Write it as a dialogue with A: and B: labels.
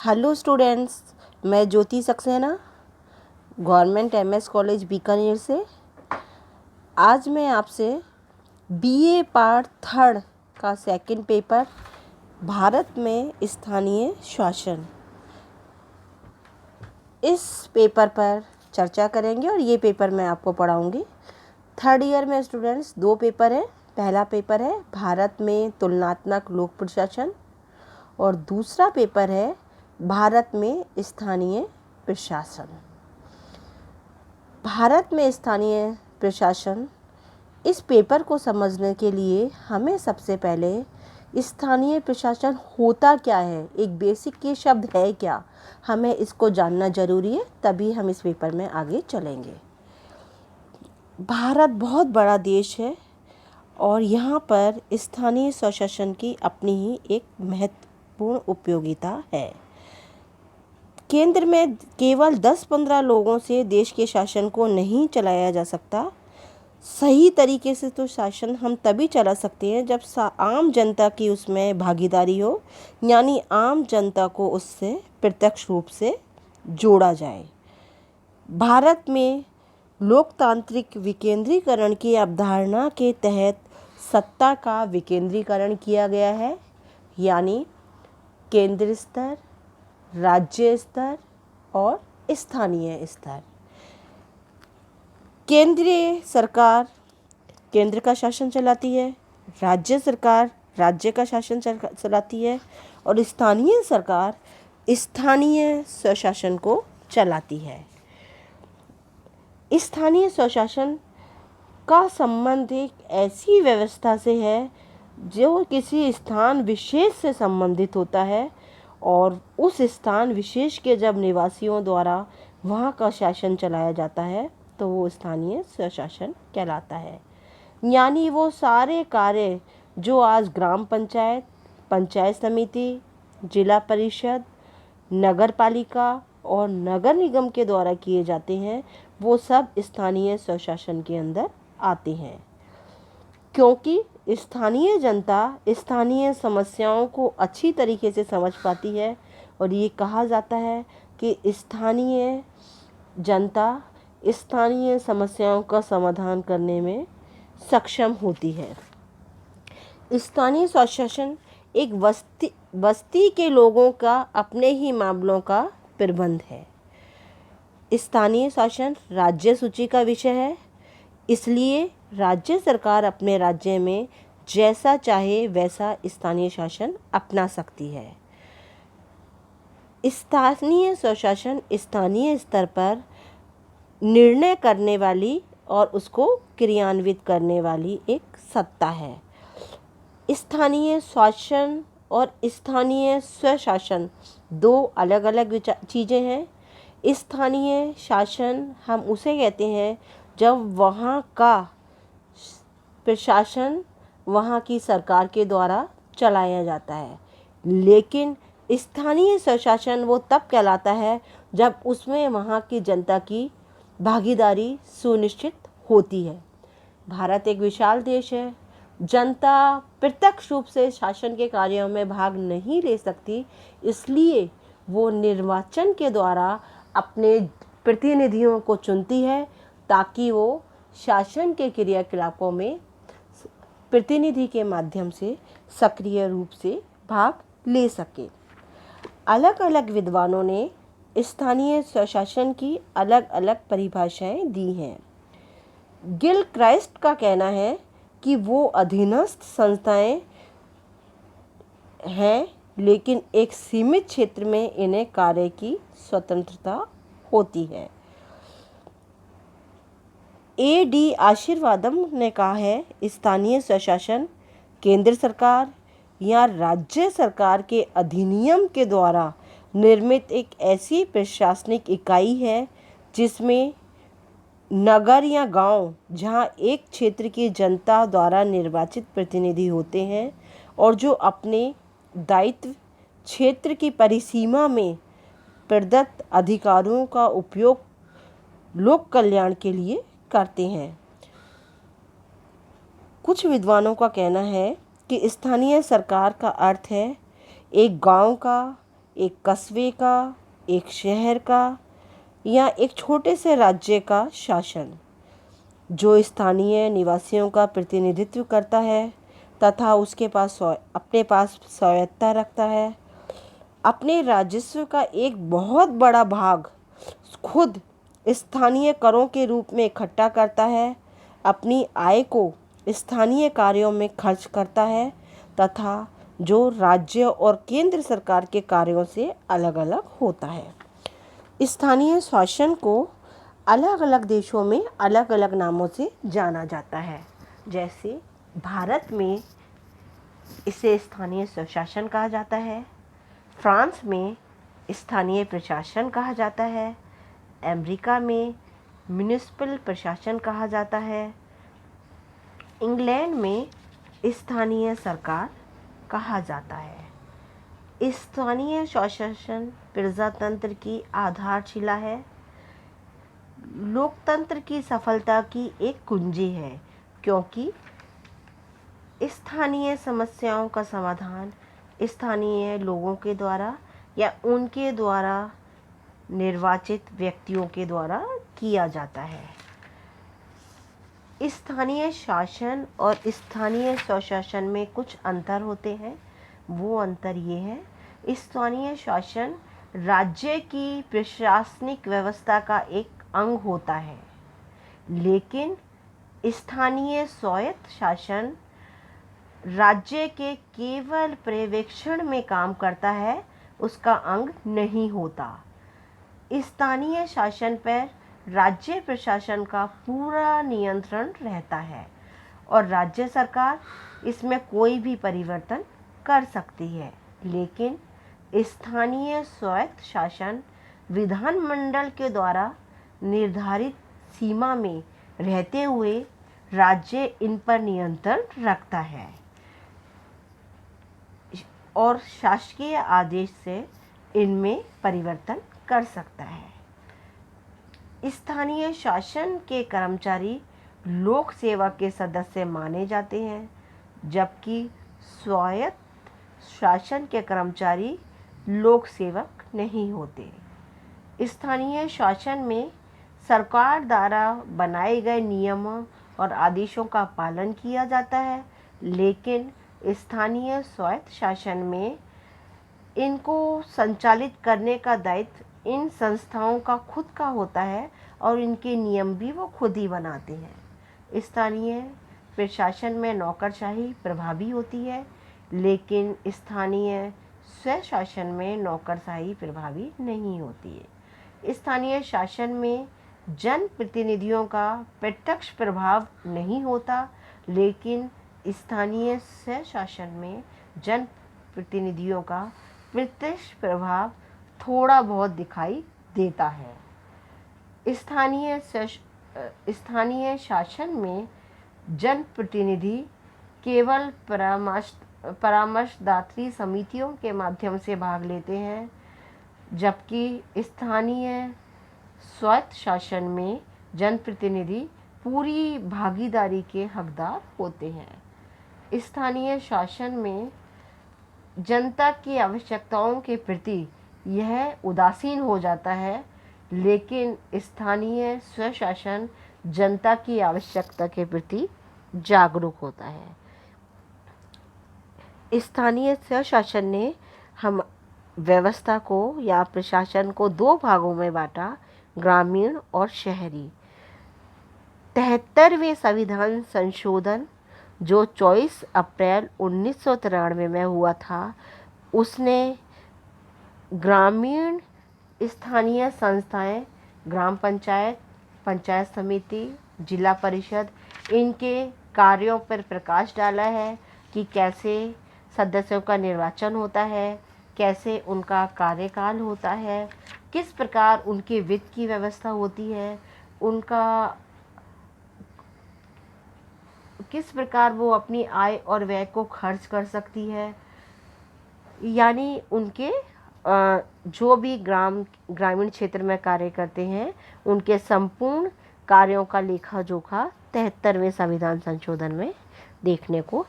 A: Hello students, मैं Jyoti Saxena government MS college Bikaner से। आज मैं आपसे बीए पार्ट थर्ड का सेकंड पेपर भारत में स्थानीय शासन, इस पेपर पर चर्चा करेंगे और ये पेपर मैं आपको पढ़ाऊंगी। थर्ड ईयर में स्टूडेंट्स दो पेपर हैं। पहला पेपर है भारत में तुलनात्मक लोक प्रशासन और दूसरा पेपर है भारत में स्थानीय प्रशासन। भारत में स्थानीय प्रशासन, इस पेपर को समझने के लिए हमें सबसे पहले स्थानीय प्रशासन होता क्या है, एक बेसिक ये शब्द है क्या, हमें इसको जानना ज़रूरी है, तभी हम इस पेपर में आगे चलेंगे। भारत बहुत बड़ा देश है और यहाँ पर स्थानीय स्वशासन की अपनी ही एक महत्वपूर्ण उपयोगिता है। केंद्र में केवल 10-15 लोगों से देश के शासन को नहीं चलाया जा सकता। सही तरीके से तो शासन हम तभी चला सकते हैं जब आम जनता की उसमें भागीदारी हो, यानी आम जनता को उससे प्रत्यक्ष रूप से जोड़ा जाए। भारत में लोकतांत्रिक विकेंद्रीकरण की अवधारणा के तहत सत्ता का विकेंद्रीकरण किया गया है, यानी केंद्र स्तर, राज्य स्तर और स्थानीय स्तर। केंद्रीय सरकार केंद्र का शासन चलाती है, राज्य सरकार राज्य का शासन चलाती है और स्थानीय सरकार स्थानीय स्वशासन को चलाती है। स्थानीय स्वशासन का संबंध एक ऐसी व्यवस्था से है जो किसी स्थान विशेष से संबंधित होता है और उस स्थान विशेष के जब निवासियों द्वारा वहाँ का शासन चलाया जाता है तो वो स्थानीय स्वशासन कहलाता है। यानी वो सारे कार्य जो आज ग्राम पंचायत, पंचायत समिति, जिला परिषद, नगर पालिका और नगर निगम के द्वारा किए जाते हैं, वो सब स्थानीय स्वशासन के अंदर आते हैं। क्योंकि स्थानीय जनता स्थानीय समस्याओं को अच्छी तरीके से समझ पाती है और ये कहा जाता है कि स्थानीय जनता स्थानीय समस्याओं का समाधान करने में सक्षम होती है। स्थानीय स्वशासन एक बस्ती के लोगों का अपने ही मामलों का प्रबंध है। स्थानीय शासन राज्य सूची का विषय है, इसलिए राज्य सरकार अपने राज्य में जैसा चाहे वैसा स्थानीय शासन अपना सकती है। स्थानीय स्वशासन स्थानीय स्तर पर निर्णय करने वाली और उसको क्रियान्वित करने वाली एक सत्ता है। स्थानीय शासन और स्थानीय स्वशासन दो अलग अलग चीज़ें हैं। स्थानीय शासन हम उसे कहते हैं जब वहाँ का प्रशासन वहाँ की सरकार के द्वारा चलाया जाता है, लेकिन स्थानीय स्वशासन वो तब कहलाता है जब उसमें वहाँ की जनता की भागीदारी सुनिश्चित होती है। भारत एक विशाल देश है, जनता प्रत्यक्ष रूप से शासन के कार्यों में भाग नहीं ले सकती, इसलिए वो निर्वाचन के द्वारा अपने प्रतिनिधियों को चुनती है ताकि वो शासन के क्रियाकलापों में प्रतिनिधि के माध्यम से सक्रिय रूप से भाग ले सके। अलग अलग विद्वानों ने स्थानीय स्वशासन की अलग अलग परिभाषाएं दी हैं। गिल क्राइस्ट का कहना है कि वो अधीनस्थ संस्थाएं हैं, लेकिन एक सीमित क्षेत्र में इन्हें कार्य की स्वतंत्रता होती है। A.D. आशीर्वादम ने कहा है, स्थानीय स्वशासन केंद्र सरकार या राज्य सरकार के अधिनियम के द्वारा निर्मित एक ऐसी प्रशासनिक इकाई है जिसमें नगर या गांव जहां एक क्षेत्र की जनता द्वारा निर्वाचित प्रतिनिधि होते हैं और जो अपने दायित्व क्षेत्र की परिसीमा में प्रदत्त अधिकारों का उपयोग लोक कल्याण के लिए करते हैं। कुछ विद्वानों का कहना है कि स्थानीय सरकार का अर्थ है एक गांव का, एक कस्बे का, एक शहर का या एक छोटे से राज्य का शासन, जो स्थानीय निवासियों का प्रतिनिधित्व करता है तथा उसके पास अपने पास स्वायत्तता रखता है, अपने राजस्व का एक बहुत बड़ा भाग खुद स्थानीय करों के रूप में इकट्ठा करता है, अपनी आय को स्थानीय कार्यों में खर्च करता है तथा जो राज्य और केंद्र सरकार के कार्यों से अलग अलग होता है। स्थानीय शासन को अलग अलग देशों में अलग अलग नामों से जाना जाता है। जैसे भारत में इसे स्थानीय स्वशासन कहा जाता है, फ्रांस में स्थानीय प्रशासन कहा जाता है, अमेरिका में म्युनिसिपल प्रशासन कहा जाता है, इंग्लैंड में स्थानीय सरकार कहा जाता है। स्थानीय स्वशासन प्रजातंत्र की आधारशिला है, लोकतंत्र की सफलता की एक कुंजी है, क्योंकि स्थानीय समस्याओं का समाधान स्थानीय लोगों के द्वारा या उनके द्वारा निर्वाचित व्यक्तियों के द्वारा किया जाता है। स्थानीय शासन और स्थानीय स्वशासन में कुछ अंतर होते हैं। वो अंतर ये है, स्थानीय शासन राज्य की प्रशासनिक व्यवस्था का एक अंग होता है, लेकिन स्थानीय स्वायत्त शासन राज्य के केवल पर्यवेक्षण में काम करता है, उसका अंग नहीं होता। स्थानीय शासन पर राज्य प्रशासन का पूरा नियंत्रण रहता है और राज्य सरकार इसमें कोई भी परिवर्तन कर सकती है, लेकिन स्थानीय स्वायत्त शासन विधानमंडल के द्वारा निर्धारित सीमा में रहते हुए राज्य इन पर नियंत्रण रखता है और शासकीय आदेश से इनमें परिवर्तन कर सकता है। स्थानीय शासन के कर्मचारी लोक सेवा के सदस्य माने जाते हैं, जबकि स्वायत्त शासन के कर्मचारी लोक सेवक नहीं होते। स्थानीय शासन में सरकार द्वारा बनाए गए नियमों और आदेशों का पालन किया जाता है, लेकिन स्थानीय स्वायत्त शासन में इनको संचालित करने का दायित्व इन संस्थाओं का खुद का होता है और इनके नियम भी वो खुद ही बनाते हैं। स्थानीय प्रशासन में नौकरशाही प्रभावी होती है, लेकिन स्थानीय स्वशासन में नौकरशाही प्रभावी नहीं होती है। स्थानीय शासन में जनप्रतिनिधियों का प्रत्यक्ष प्रभाव नहीं होता, लेकिन स्थानीय स्वशासन में जनप्रतिनिधियों का प्रत्यक्ष प्रभाव थोड़ा बहुत दिखाई देता है। स्थानीय शासन में जनप्रतिनिधि केवल परामर्शदात्री समितियों के माध्यम से भाग लेते हैं, जबकि स्थानीय स्वायत्त शासन में जनप्रतिनिधि पूरी भागीदारी के हकदार होते हैं। स्थानीय शासन में जनता की आवश्यकताओं के प्रति यह उदासीन हो जाता है, लेकिन स्थानीय स्वशासन जनता की आवश्यकता के प्रति जागरूक होता है। स्थानीय स्वशासन ने हम व्यवस्था को या प्रशासन को दो भागों में बांटा, ग्रामीण और शहरी। 73वें संविधान संशोधन जो 24 अप्रैल 1993 में हुआ था, उसने ग्रामीण स्थानीय संस्थाएं, ग्राम पंचायत, पंचायत समिति, जिला परिषद, इनके कार्यों पर प्रकाश डाला है कि कैसे सदस्यों का निर्वाचन होता है, कैसे उनका कार्यकाल होता है, किस प्रकार उनके वित्त की व्यवस्था होती है, उनका किस प्रकार वो अपनी आय और व्यय को खर्च कर सकती है, यानी उनके जो भी ग्रामीण क्षेत्र में कार्य करते हैं उनके संपूर्ण कार्यों का लेखा जोखा 73वें संविधान संशोधन में देखने को